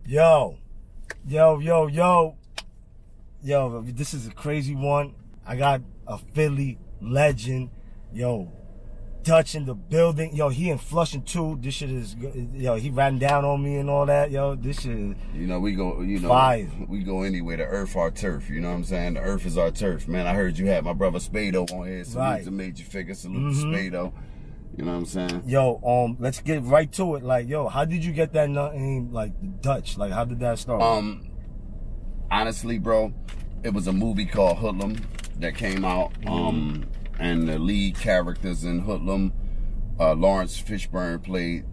Yo, this is a crazy one. I got a Philly legend. Yo, Dutch in the building. Yo, he in Flushing too. This shit is, yo, he ran down on me and all that. Yo, this shit is, you know, we go, you know, fire. We go anywhere. The earth our turf. You know what I'm saying? The earth is our turf. Man, I heard you had my brother Spado on here. Salute to Major Figgas. Salute to Spado. You know what I'm saying? Yo, let's get right to it. Like, yo, how did you get that name, like, Dutch? Like, how did that start? Honestly, bro, it was a movie called Hoodlum that came out. And the lead characters in Hoodlum, Lawrence Fishburne played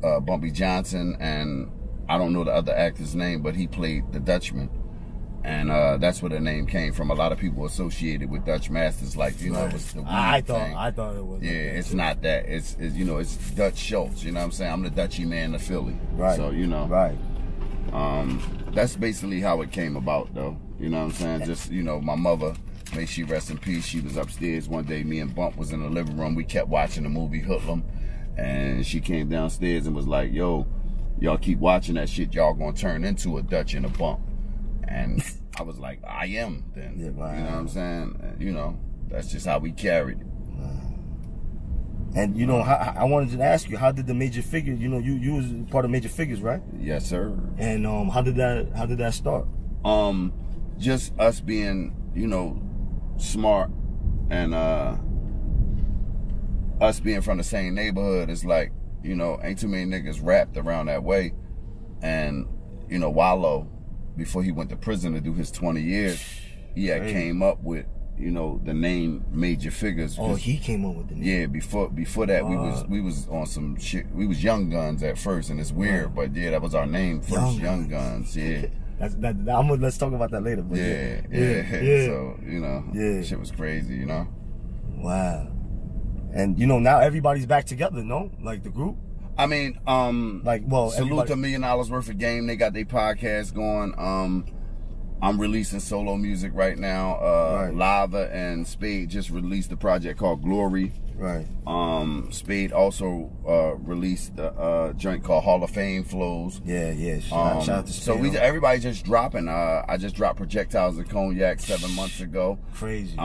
Bumpy Johnson, and I don't know the other actor's name, but he played the Dutchman. And that's where the name came from. A lot of people associated with Dutch Masters, like, you know, it was the weed I thing. thought it was. Yeah, it's not that. It's you know, it's Dutch Schultz. You know what I'm saying? I'm the Dutchie man of Philly. Right. So, you know. Right. That's basically how it came about, though. You know what I'm saying? Just, you know, my mother, may she rest in peace, she was upstairs one day. Me and Bump was in the living room. We kept watching the movie Hoodlum. And she came downstairs and was like, yo, y'all keep watching that shit. Y'all gonna turn into a Dutch and a Bump. And I was like, I am then. Yeah, right. You know what I'm saying? And, you know, that's just how we carried it. And, you know, I wanted to ask you, how did the Major Figgas, you know, you was part of Major Figgas, right? Yes, sir. And how did that start? Just us being, you know, smart, and us being from the same neighborhood. It's like, you know, ain't too many niggas rapped around that way. And, you know, Wallow, before he went to prison to do his 20 years, he had came up with, you know, the name Major Figgas. Oh, he came up with the name. Yeah, before that, we was on some shit. We was Young Guns at first, and it's weird, but yeah, that was our name first, Young Guns. Yeah. Let's talk about that later. But yeah. So, you know, shit was crazy, you know. Wow. And, you know, now everybody's back together, no? Like the group? I mean, like, well, salute to $1 million worth of game. They got their podcast going. I'm releasing solo music right now. Lava and Spade just released a project called Glory. Right. Spade also released a joint called Hall of Fame Flows. Yeah. Shout out to Spade. So everybody just dropping. I just dropped Projectiles and Cognac 7 months ago. Crazy.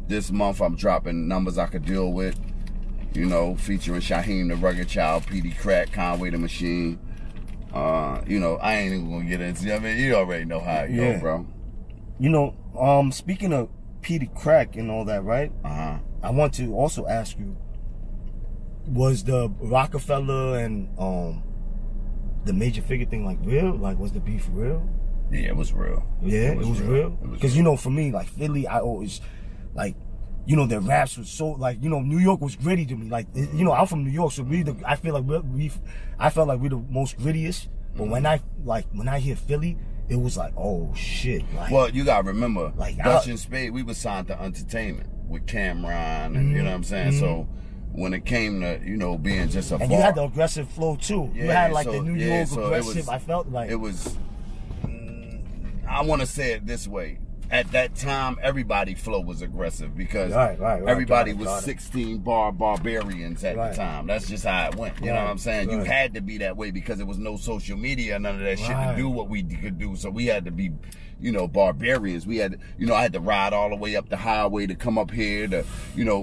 This month I'm dropping Numbers I Could Deal With. You know, featuring Shaheem the Rugged Child, PD Crack, Conway the Machine. You know, I ain't even gonna get into it. I mean, you already know how it go, bro. You know, speaking of PD Crack and all that, right? I want to also ask you, was the Rockefeller and the Major Figure thing like real? Like, was the beef real? Yeah, it was real. Yeah, it was real? Because, you know, for me, like, Philly, I always, like, you know, their raps was so, like, you know, New York was gritty to me. Like, you know, I'm from New York, so I feel like I felt like we're the most grittiest. But when I hear Philly, it was like, oh shit. Like, well, you gotta remember, like, Dutch and Spade, we was signed to Entertainment with Cameron, and you know what I'm saying. So when it came to, you know, being just a, and you had the aggressive flow too. You had like the New York aggressive. I felt like it was. I want to say it this way. At that time, everybody flow was aggressive because everybody was 16 bar barbarians at the time. That's just how it went. You know what I'm saying? You had to be that way because there was no social media, none of that shit to do what we could do. So we had to be, you know, barbarians. We had, you know, I had to ride all the way up the highway to come up here to, you know,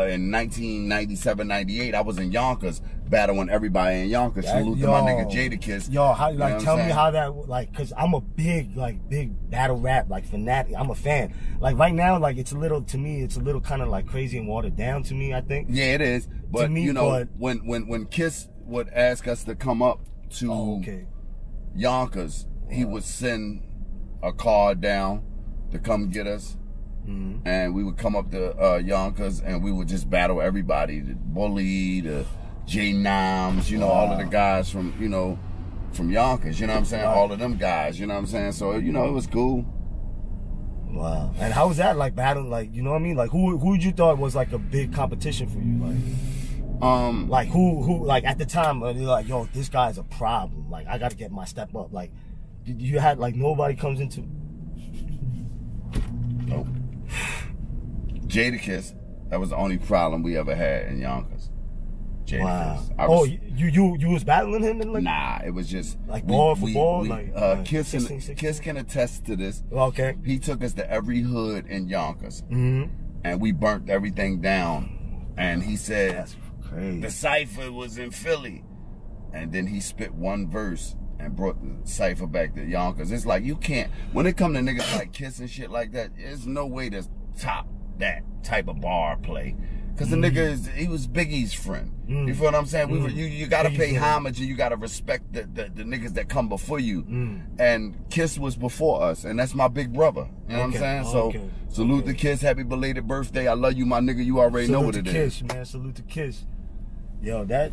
in 1997, 98, I was in Yonkers battling everybody in Yonkers. Salute to my nigga Jadakiss. Yo, how, like, tell me how that, like, cause I'm a big battle rap, like, fanatic. I'm a fan. Like, right now, like, it's a little, to me, it's a little kind of like crazy and watered down to me, I think. Yeah, it is. But, me, you know, when Kiss would ask us to come up to Yonkers, he would send a car down to come get us. And we would come up to Yonkers and we would just battle everybody. The Bully, the J-Noms, you know, all of the guys from, you know, from Yonkers, you know what I'm saying? All of them guys, you know what I'm saying? So, you know, it was cool. Wow. And how was that, like, battle, like, you know what I mean? Like, who you thought was, like, a big competition for you? Like, who, like, at the time, you're like, yo, this guy's a problem. Like, I got to get my step up. Like, you had, like, nobody comes into... Nope. Jadakiss, that was the only problem we ever had in Yonkers. Wow. You was battling him? And like, nah, it was just like ball for ball. Kiss can attest to this. Okay. He took us to every hood in Yonkers, and we burnt everything down. And he said, "That's crazy." The cipher was in Philly, and then he spit one verse and brought the cipher back to Yonkers. It's like you can't. When it come to niggas like Kiss and shit like that, there's no way to top that type of bar play. Cause the nigga he was Biggie's friend. You feel what I'm saying? You gotta pay homage and you gotta respect the niggas that come before you. And Kiss was before us, and that's my big brother. You know what I'm saying? So salute to Kiss, happy belated birthday. I love you, my nigga. You already know what it is. Salute to Kiss, man. Salute to Kiss. Yo, that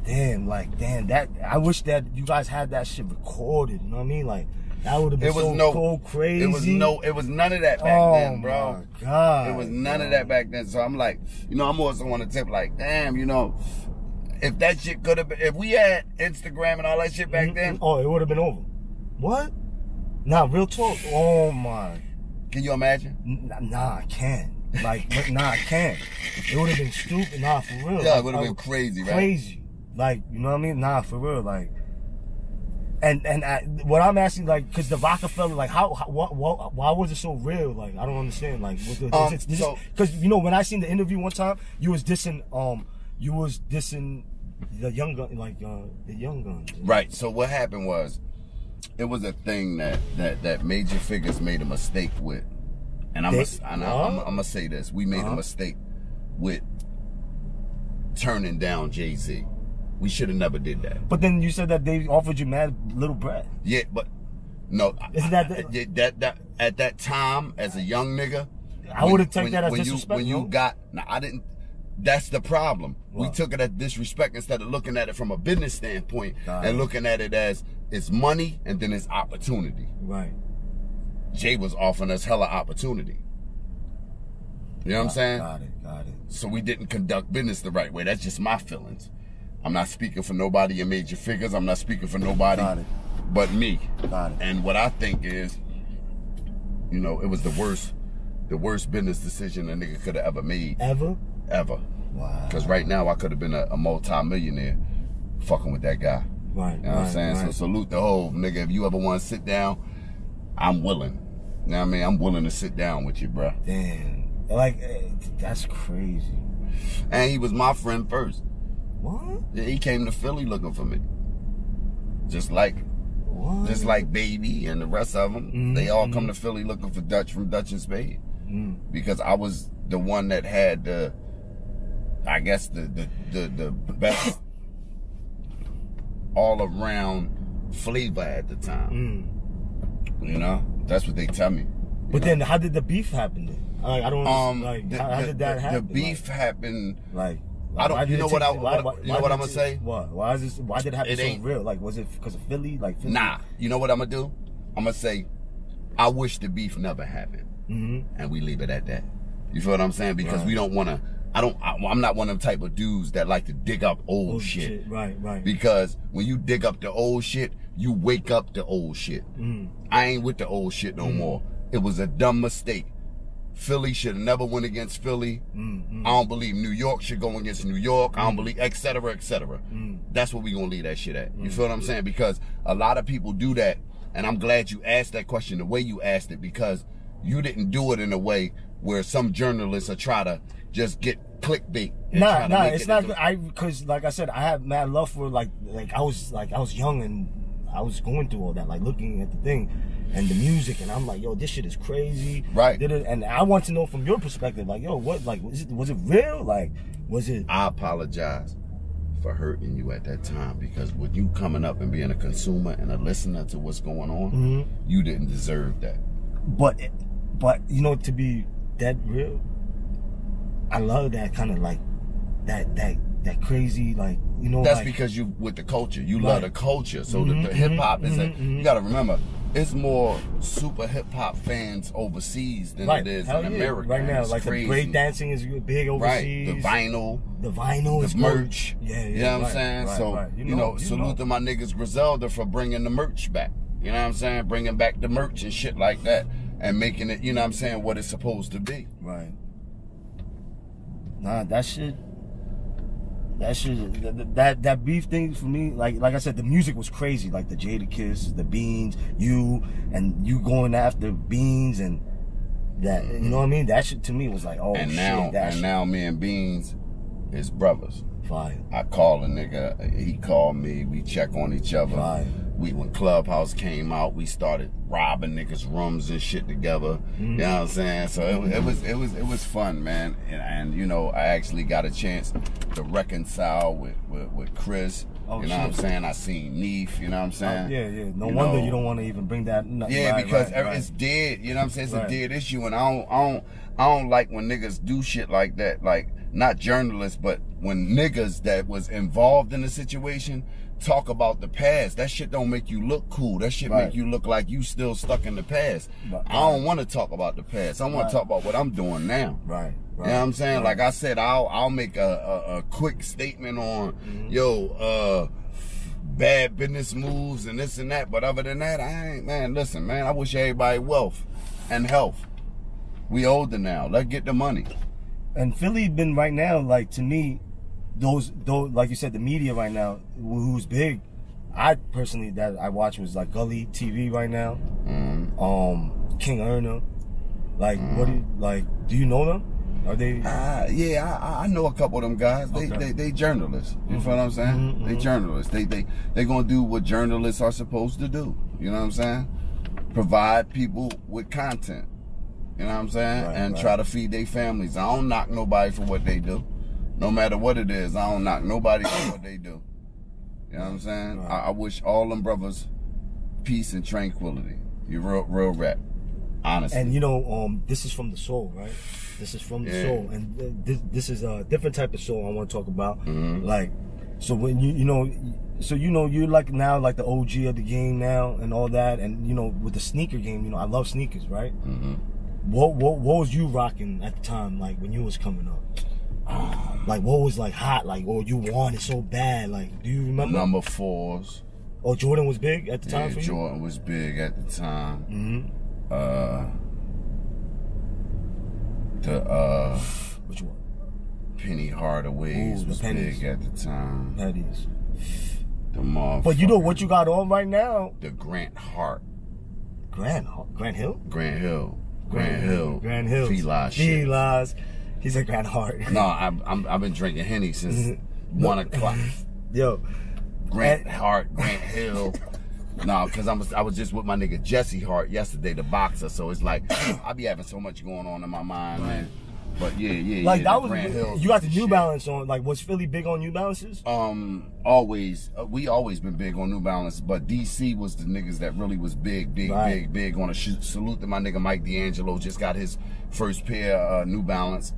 I wish that you guys had that shit recorded. You know what I mean? Like that would have been so crazy. It was none of that back then, bro. Oh my God. It was none of that back then. So I'm like, you know, I'm also on the tip like, damn, you know, if that shit could have been, if we had Instagram and all that shit back then. Oh, it would have been over. What? Nah, real talk. Oh my. Can you imagine? Nah, I can't. Like, nah, I can't. It would have been stupid. Nah, for real. Yeah, it would have been crazy, right? Crazy. Like, you know what I mean? Nah, for real. Like, and what I'm asking, like, because the Rockefeller, like, why was it so real? Like, I don't understand. Like, because you know, when I seen the interview one time, you was dissing the young gun, like the young guns. Right. So what happened was, it was a thing that Major Figgas made a mistake with, and I'm gonna say this: we made a mistake with turning down Jay-Z. We should have never did that. But then you said that they offered you mad little bread. Yeah, but no. Isn't that at that time as a young nigga, I would have taken that as disrespect. I didn't. That's the problem. What? We took it as disrespect instead of looking at it from a business standpoint and looking at it as it's money and then it's opportunity. Right. Jay was offering us hella opportunity. You know what I'm saying? Got it. So we didn't conduct business the right way. That's just my feelings. I'm not speaking for nobody in Major Figgas. I'm not speaking for nobody but me. Got it. And what I think is, you know, it was the worst business decision a nigga could have ever made. Ever? Wow. Because right now I could have been a multi-millionaire fucking with that guy. Right. You know what I'm saying? Right. So salute the whole nigga. If you ever want to sit down, I'm willing. You know what I mean? I'm willing to sit down with you, bro. Damn. Like, that's crazy. And he was my friend first. What? Yeah, he came to Philly looking for me. Just like Baby and the rest of them. They all come to Philly looking for Dutch from Dutch and Spade. Because I was the one that had the best all around flavor at the time. You know? That's what they tell me. But then how did the beef happen then? Like, I don't how did that happen? The beef happened like I don't. You know what I'm gonna say? What? Why did it happen so real? Like, was it because of Philly? Like, Philly? Nah. You know what I'm gonna do? I'm gonna say, I wish the beef never happened, and we leave it at that. You feel what I'm saying? Because we don't want to. I'm not one of them type of dudes that like to dig up old shit. Right. Because when you dig up the old shit, you wake up the old shit. I ain't with the old shit no more. It was a dumb mistake. Philly should have never went against Philly. I don't believe New York should go against New York. I don't believe, et cetera, et cetera. That's what we gonna leave that shit at. You feel what I'm saying? Because a lot of people do that, and I'm glad you asked that question the way you asked it, because you didn't do it in a way where some journalists are try to just get clickbait. Nah, it's not. Because like I said, I have mad love for I was young and I was going through all that, like looking at the thing and the music, and I'm like, yo, this shit is crazy. Right. And I want to know from your perspective, like, yo, what, like, was it real? Like, was it? I apologize for hurting you at that time, because with you coming up and being a consumer and a listener to what's going on, you didn't deserve that. But you know, to be that real, I love that kind of like that crazy, like, you know. That's like, because you with the culture. You love the culture. So the hip hop is you gotta remember, it's more super hip hop fans overseas than it is in America. Right now, it's like crazy. The break dancing is big overseas. Right. The vinyl, the merch. Yeah. You know what I'm saying? So you know, salute to my niggas Griselda for bringing the merch back. You know what I'm saying? Bringing back the merch and shit like that, and making it, you know what I'm saying, what it's supposed to be. Right. Nah, that shit. That shit, that beef thing for me, like I said, the music was crazy. Like the Jadakiss, the Beans, you going after Beans and that. You know what I mean? That shit to me was like, oh and shit. Now me and Beans is brothers. Fire. I call a nigga, he called me. We check on each other. Fire. When Clubhouse came out, we started robbing niggas' rooms and shit together. You know what I'm saying? So it was fun, man. And you know, I actually got a chance to reconcile with Chris. Oh, you know what I'm saying? I seen Neef, you know what I'm saying? Yeah. No wonder you don't want to even bring that. Because it's dead. You know what I'm saying? It's a dead issue, and I don't like when niggas do shit like that. Like, not journalists, but when niggas that was involved in the situation talk about the past. That shit don't make you look cool. That shit make you look like you still stuck in the past. I don't want to talk about the past. I want to talk about what I'm doing now. Right. You know what I'm saying? Like I said, I'll make a quick statement on bad business moves and this and that. But other than that, I ain't, man, listen, man, I wish everybody wealth and health. We older now. Let's get the money. And Philly been right now, like, to me, those like you said, the media right now, who's big, I personally that I watch was like Gully TV right now, King Erna, like what do you know them? Are they? Yeah, I know a couple of them guys. They journalists. You feel what I'm saying? They journalists. They gonna do what journalists are supposed to do. You know what I'm saying? Provide people with content. You know what I'm saying? And try to feed their families. I don't knock nobody for what they do. No matter what it is, I don't knock nobody for what they do. You know what I'm saying? I wish all them brothers peace and tranquility. You real rap. Honestly. And you know, this is from the soul, right? This is from the soul. And this is a different type of soul I want to talk about. Like, so when you're like now like the OG of the game now and all that. And, you know, with the sneaker game, you know, I love sneakers, right? What was you rocking at the time, like when you was coming up? Like what was like hot, like, or you wanted so bad, like, do you remember? Number 4s. Oh, Jordan was big at the time for you? Jordan was big at the time. Which one? Penny Hardaways was big at the time. Pennies. The motherfucker. But you know what you got on right now? The Grant Hart. Grant Hill? Grant Hill. Feliz. Shit. He said Grant Hart. No, I've been drinking Henny since 1 o'clock. Yo. Grant Hill. No, because I was just with my nigga Jesse Hart yesterday, the boxer. So it's like I be having so much going on in my mind, man. But yeah. Like that was you got the New Balance on. Like, was Philly big on New Balances? Always. We always been big on New Balance, but DC was the niggas that really was big on a salute to my nigga Mike D'Angelo. Just got his first pair of New Balance.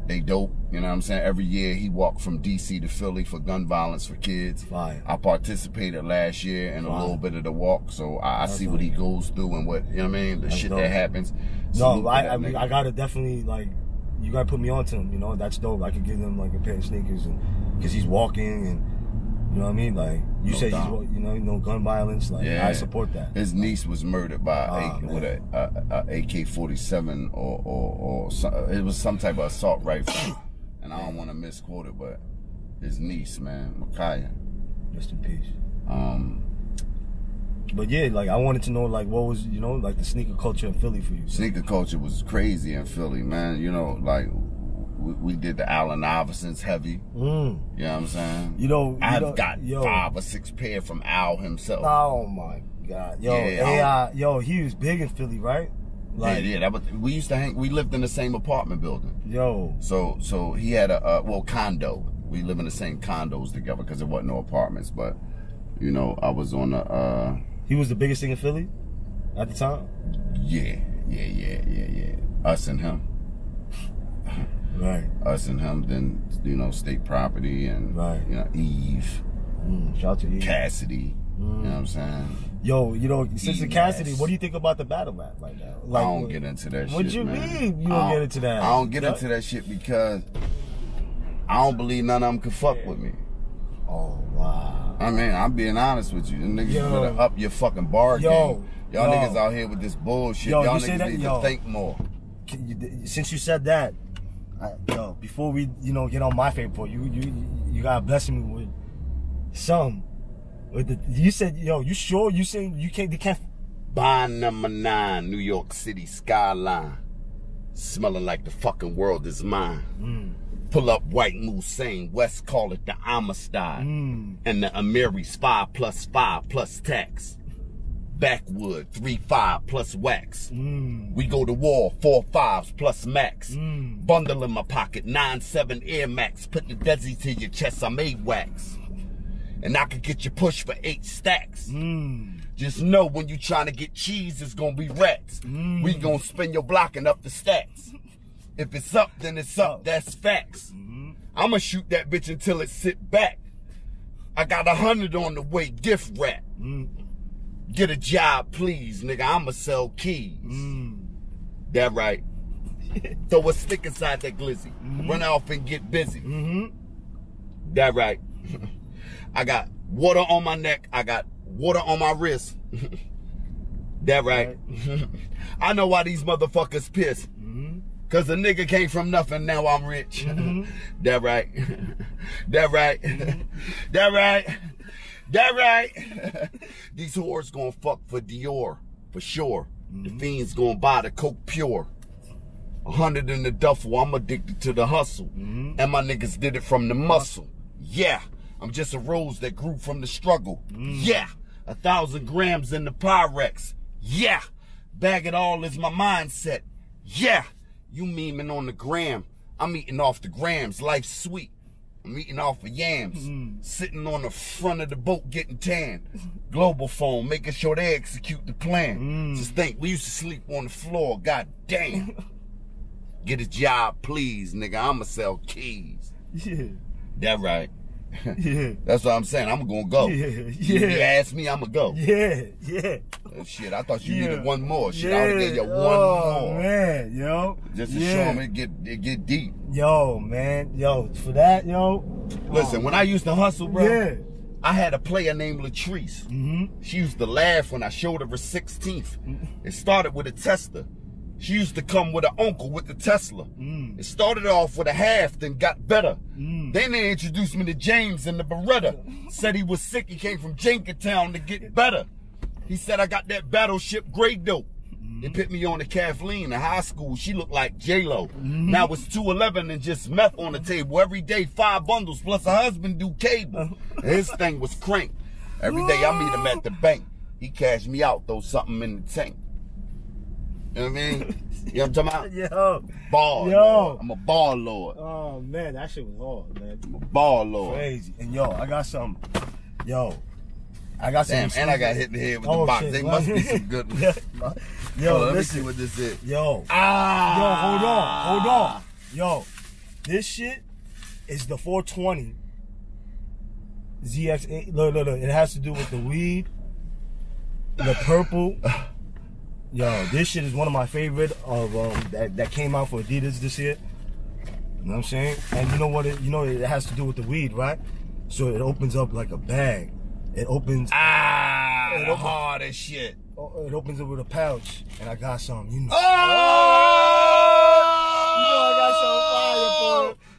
They dope, you know what I'm saying? Every year he walked from DC to Philly for gun violence for kids. Fire. I participated last year in a little bit of the walk, so I see what he goes through and what, you know what I mean? The shit that happens. No, I gotta definitely, like, you gotta put me on to him, you know? That's dope. I could give him like a pair of sneakers because he's walking and, you know what I mean? Like, you say he's, you know, gun violence. Like, I support that. His niece was murdered by with a AK-47 or it was some type of assault rifle. And I don't want to misquote it, but his niece, man, Micaiah. Rest in peace. But yeah, like I wanted to know, like, what was, you know, like the sneaker culture in Philly for you? Sneaker culture was crazy in Philly, man. You know, like we did the Allen Iversons heavy. You know what I'm saying? You know, I've got 5 or 6 pair from Al himself. Oh my God, he was big in Philly, right? Like, yeah. That was, we used to hang. We lived in the same apartment building. So he had a condo. We live in the same condos together because there wasn't no apartments. But you know, I was on the. He was the biggest thing in Philly at the time. Yeah. Us and him. Right. Us and him, then, you know, State Property and, you know, Eve. Shout out to Eve. Cassidy. You know what I'm saying? Yo, you know, since the Cassidy, what do you think about the battle rap right now? Like, I don't get into that shit, What you mean you don't get into that? I don't get into that shit because I don't believe none of them could fuck with me. Oh, wow. I mean, I'm being honest with you. Them niggas better up your fucking bar game. Y'all niggas out here with this bullshit. Y'all niggas need to think more. Since you said that, before we, you know, get on my favorite point, you gotta bless me with some. With the, you said, yo, you sure? You saying you can't? They can't. Bond number 9, New York City skyline, smelling like the fucking world is mine. Pull up white Moussain, West call it the Amistad, and the Amiri's 5+5 plus tax. Backwood 3-5 plus wax. We go to war 4-5s plus max. Bundle in my pocket 9-7 Air Max. Put the Desi to your chest, I made wax. And I could get you push for 8 stacks. Just know when you trying to get cheese, it's gonna be rats. We gonna spin your block and up the stacks. If it's up, then it's up, that's facts. I'ma shoot that bitch until it sit back. I got 100 on the way, gift wrap. Get a job, please, nigga, I'ma sell keys. That right. Throw a stick inside that glizzy. Run off and get busy. That right. I got water on my neck. I got water on my wrist. That right. I know why these motherfuckers pissed. Cause the nigga came from nothing, now I'm rich. That right. That right. That right. That right. These whores gonna fuck for Dior, for sure. The fiends gonna buy the Coke Pure. 100 in the duffel, I'm addicted to the hustle. And my niggas did it from the muscle. Yeah, I'm just a rose that grew from the struggle. Yeah, 1,000 grams in the Pyrex. Yeah, bag it all is my mindset. Yeah, you memeing on the gram. I'm eating off the grams, life's sweet. I'm eating off of yams, sitting on the front of the boat getting tan. Global phone, making sure they execute the plan. Just think, we used to sleep on the floor, god damn. Get a job, please, nigga, I'ma sell keys. That right. That's what I'm saying, I'm gonna go. You ask me, I'ma go. Shit, I thought you needed one more. Shit, I would've gave you one more. Man, yo. Just to show them it get deep. Yo, man. Yo, for that, yo. Listen, when I used to hustle, bro, I had a player named Latrice. She used to laugh when I showed her 16th. It started with a tester. She used to come with her uncle with the Tesla. It started off with a half, then got better. Then they introduced me to James and the Beretta. Said he was sick, he came from Jenkintown to get better. He said I got that battleship grade dope. They put me on the Kathleen in high school. She looked like J-Lo. Now it's 211 and just meth on the table. Every day 5 bundles plus her husband do cable. His thing was crank. Every day I meet him at the bank. He cashed me out, throw something in the tank. You know what I mean? You know what I'm talking about? Yo. Ball. Lord. I'm a ball lord. Oh, man, that shit was hard, man. I'm a ball lord. Crazy. And yo, I got some. Yo. I got some. Damn, and I got hit in the head with the box. Shit, they must be some good ones. Yo, let me listen. see what this is. Yo. Ah. Yo, hold on. Yo, this shit is the 420 ZX8. Look. It has to do with the weed, the purple. Yo, this shit is one of my favorite of that came out for Adidas this year. You know what I'm saying? And you know what? It has to do with the weed, right? So it opens up like a bag. It opens. The hardest shit. It opens up with a pouch, and I got some. You know.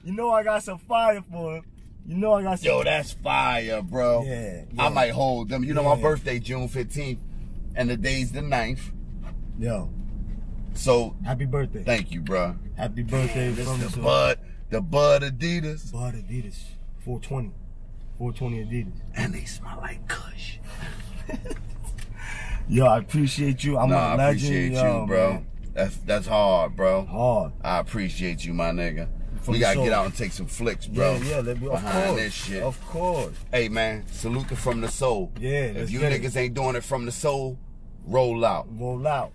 You know I got some fire for him. Yo, that's fire, bro. Yeah. I might hold them. You know my birthday June 15th, and the day's the 9th. Yo. So happy birthday. Thank you, bro. Happy birthday. This is the Bud Adidas. Bud Adidas. 420 Adidas. And they smell like Kush. Yo, I appreciate you. I'm a legend. I appreciate you, bro. Man. That's hard, bro. Hard. I appreciate you, my nigga. We gotta get out and take some flicks, bro. Yeah, behind this shit. Of course. Hey, man, salute it from the soul. Yeah, if you niggas ain't doing it from the soul, roll out. Roll out.